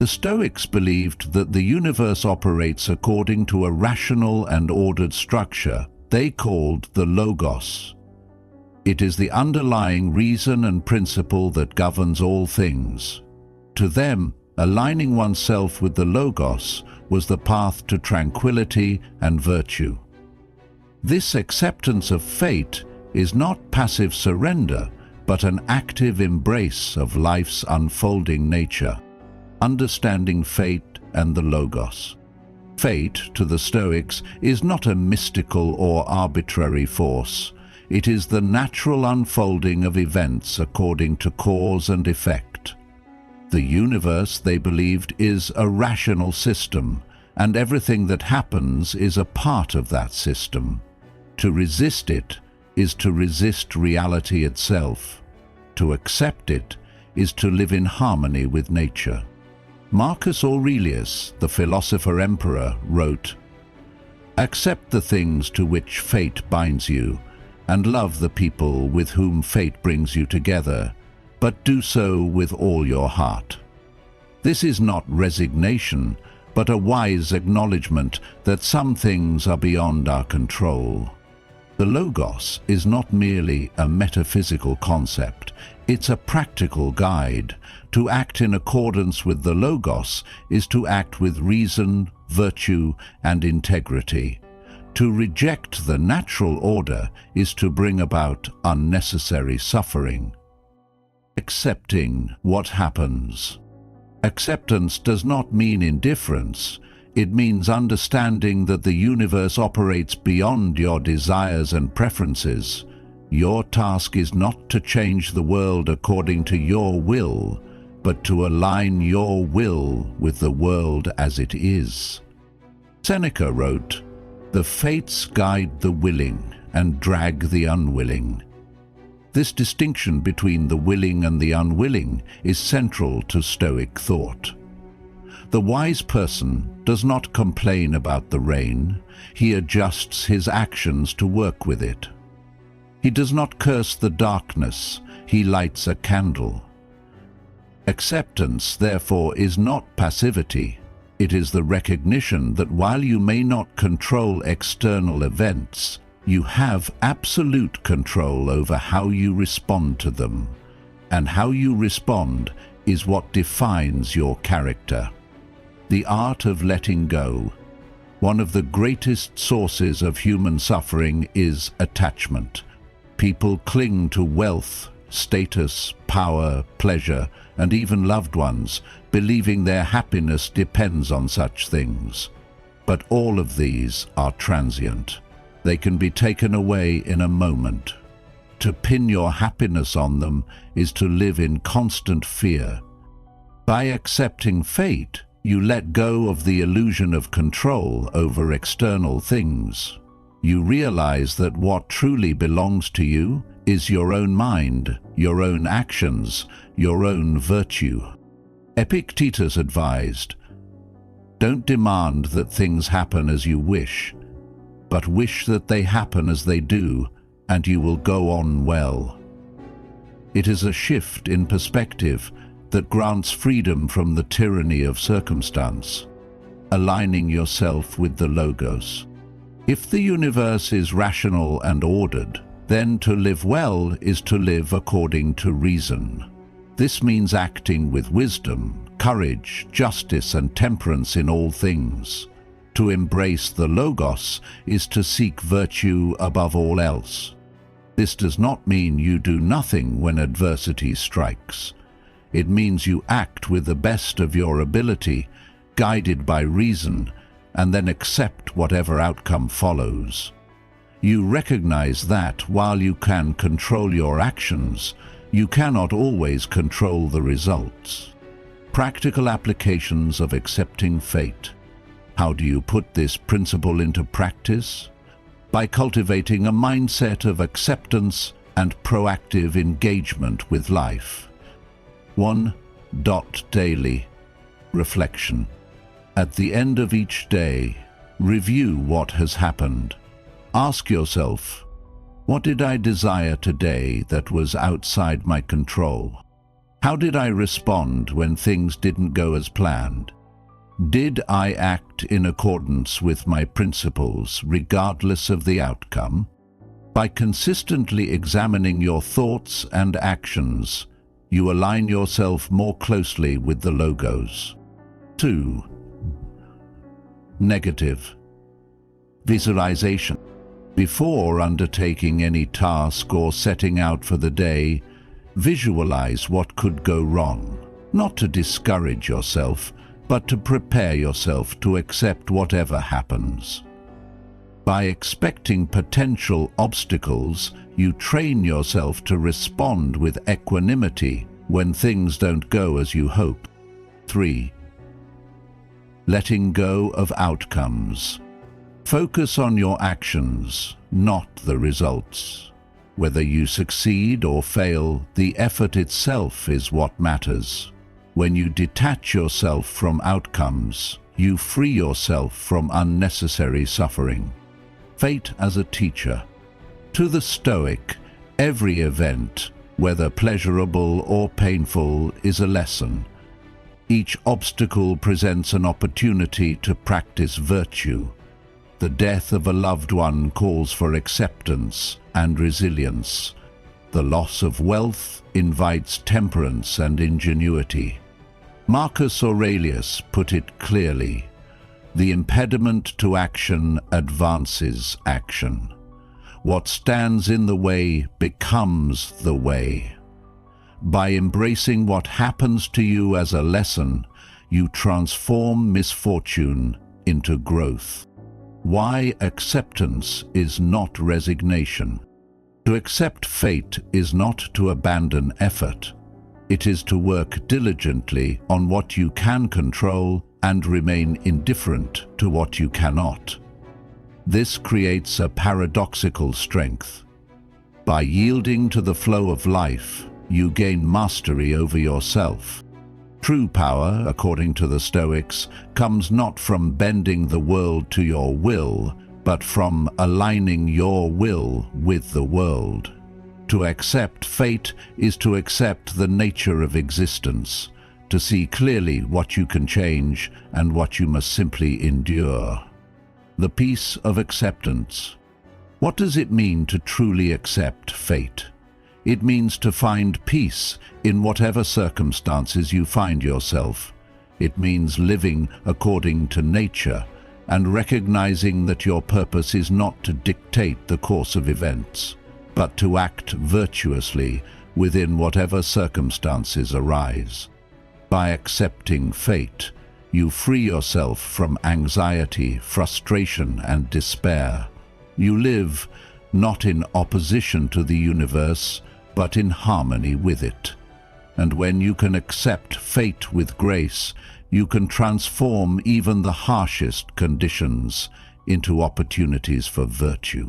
The Stoics believed that the universe operates according to a rational and ordered structure they called the Logos. It is the underlying reason and principle that governs all things. To them, aligning oneself with the Logos was the path to tranquility and virtue. This acceptance of fate is not passive surrender, but an active embrace of life's unfolding nature, understanding fate and the Logos. Fate, to the Stoics, is not a mystical or arbitrary force. It is the natural unfolding of events according to cause and effect. The universe, they believed, is a rational system, and everything that happens is a part of that system. To resist it is to resist reality itself. To accept it is to live in harmony with nature. Marcus Aurelius, the philosopher-emperor, wrote, "Accept the things to which fate binds you, and love the people with whom fate brings you together, but do so with all your heart." This is not resignation, but a wise acknowledgement that some things are beyond our control. The Logos is not merely a metaphysical concept, it's a practical guide. To act in accordance with the Logos is to act with reason, virtue, and integrity. To reject the natural order is to bring about unnecessary suffering. Accepting what happens. Acceptance does not mean indifference. It means understanding that the universe operates beyond your desires and preferences. Your task is not to change the world according to your will, but to align your will with the world as it is. Seneca wrote, "The fates guide the willing and drag the unwilling." This distinction between the willing and the unwilling is central to Stoic thought. The wise person does not complain about the rain, he adjusts his actions to work with it. He does not curse the darkness, he lights a candle. Acceptance, therefore, is not passivity. It is the recognition that while you may not control external events, you have absolute control over how you respond to them, and how you respond is what defines your character. The art of letting go. One of the greatest sources of human suffering is attachment. People cling to wealth, status, power, pleasure, and even loved ones, believing their happiness depends on such things. But all of these are transient. They can be taken away in a moment. To pin your happiness on them is to live in constant fear. By accepting fate, you let go of the illusion of control over external things. You realize that what truly belongs to you is your own mind, your own actions, your own virtue. Epictetus advised, "Don't demand that things happen as you wish, but wish that they happen as they do, and you will go on well." It is a shift in perspective that grants freedom from the tyranny of circumstance, aligning yourself with the Logos. If the universe is rational and ordered, then to live well is to live according to reason. This means acting with wisdom, courage, justice, and temperance in all things. To embrace the Logos is to seek virtue above all else. This does not mean you do nothing when adversity strikes. It means you act with the best of your ability, guided by reason, and then accept whatever outcome follows. You recognize that while you can control your actions, you cannot always control the results. Practical applications of accepting fate. How do you put this principle into practice? By cultivating a mindset of acceptance and proactive engagement with life. 1. Daily reflection. At the end of each day, review what has happened. Ask yourself, what did I desire today that was outside my control? How did I respond when things didn't go as planned? Did I act in accordance with my principles regardless of the outcome? By consistently examining your thoughts and actions, you align yourself more closely with the logos. 2. Negative visualization. Before undertaking any task or setting out for the day, visualize what could go wrong, not to discourage yourself, but to prepare yourself to accept whatever happens. By expecting potential obstacles, you train yourself to respond with equanimity when things don't go as you hope. 3. Letting go of outcomes. Focus on your actions, not the results. Whether you succeed or fail, the effort itself is what matters. When you detach yourself from outcomes, you free yourself from unnecessary suffering. Fate as a teacher. To the Stoic, every event, whether pleasurable or painful, is a lesson. Each obstacle presents an opportunity to practice virtue. The death of a loved one calls for acceptance and resilience. The loss of wealth invites temperance and ingenuity. Marcus Aurelius put it clearly: the impediment to action advances action. What stands in the way becomes the way. By embracing what happens to you as a lesson, you transform misfortune into growth. Why acceptance is not resignation. To accept fate is not to abandon effort. It is to work diligently on what you can control and remain indifferent to what you cannot. This creates a paradoxical strength. By yielding to the flow of life, you gain mastery over yourself. True power, according to the Stoics, comes not from bending the world to your will, but from aligning your will with the world. To accept fate is to accept the nature of existence, to see clearly what you can change and what you must simply endure. The peace of acceptance. What does it mean to truly accept fate? It means to find peace in whatever circumstances you find yourself. It means living according to nature and recognizing that your purpose is not to dictate the course of events, but to act virtuously within whatever circumstances arise. By accepting fate, you free yourself from anxiety, frustration, and despair. You live not in opposition to the universe, but in harmony with it. And when you can accept fate with grace, you can transform even the harshest conditions into opportunities for virtue.